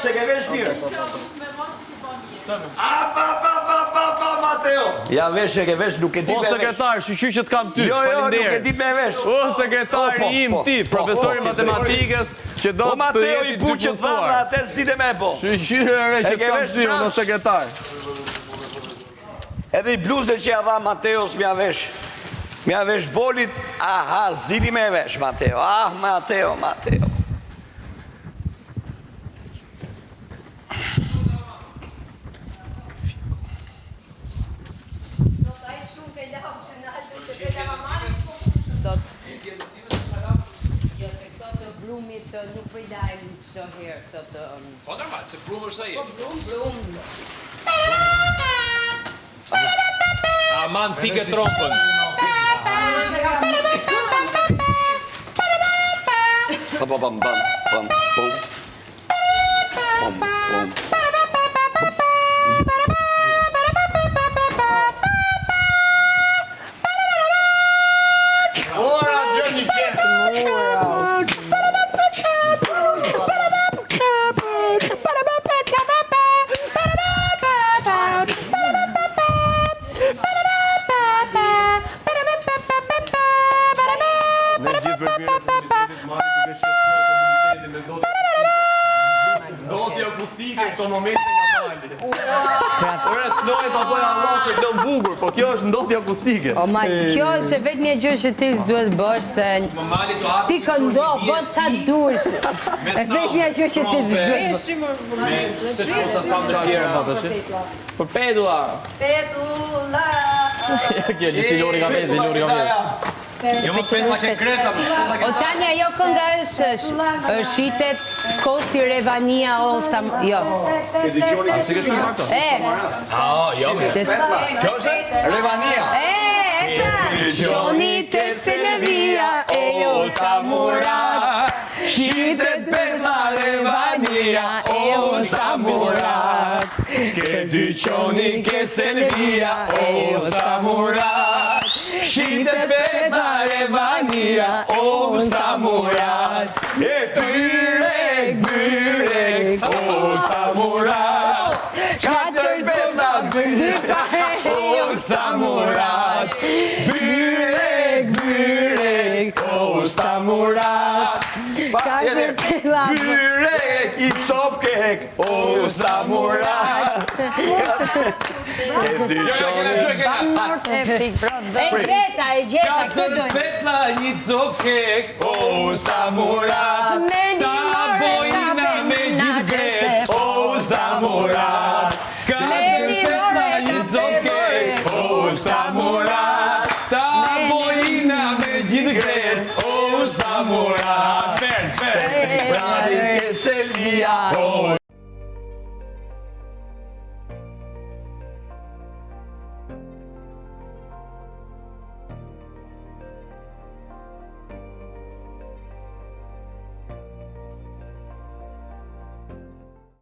Se ke vesh mirë. Mateo. Ja vesh e ke vesh, nuk e di me vesh. O sekretar, shqyqy që t'kam ty. Jo, nuk e di me vesh. O sekretar im ti, profesori matematikës që do të Mateo i buqët dhamra, atë s'dite me po. Shqyqyre re që t'kam ty, o sekretar. Edhe i bluzë që ja dha Mateos mja vesh. Mja vesh bolit, aha, s'diti me vesh, Mateo. Ah, Mateo. Nuk pëjdajnë qëto herë këtë... Po normal, se brumë është da jetë. Brumë. Aman, thike trompën. Ora, Gjoni Kjesë. Ndotja akustike këto momente nga mali. Ore të klojt apo e Allah që klon bugur, po kjo është ndotja akustike. O ma, kjo është vetëm një gjë që ti s'duhet bësh se... Ti këndo, bët qatë dush. Vetëm një gjë që ti s'duhet bësh. Se shkoca sa të tjera. Për pedula. Pedula. Kjo, gjësi Lori ka vezi, Jo më pedula që kreta, O Tanja, jo kënga është shitet Kosi Revania o Sam... Jo. Si ke shkruar këto? jo. Kjo është? Revania. Gjoni te Senevia e jo Samurat. Shitet pedla Revania e o Samurat. Ke dyqoni ke Selvia o Samurat. Shitet pedla Revania o Samurat. E byrek o Samurat. Katër pedla o Samurat. Byrek o Samurat. Byrek i copkek o Samurat. E dyqoni E gjeta, këtë dojnë. Petla një copkek o Samurat. Ta bojna me gjithë gret O Samurat. Katër petla një copkek O Samurat. Ta bojna me gjithë gret O Samurat. Bradin ke Selvia o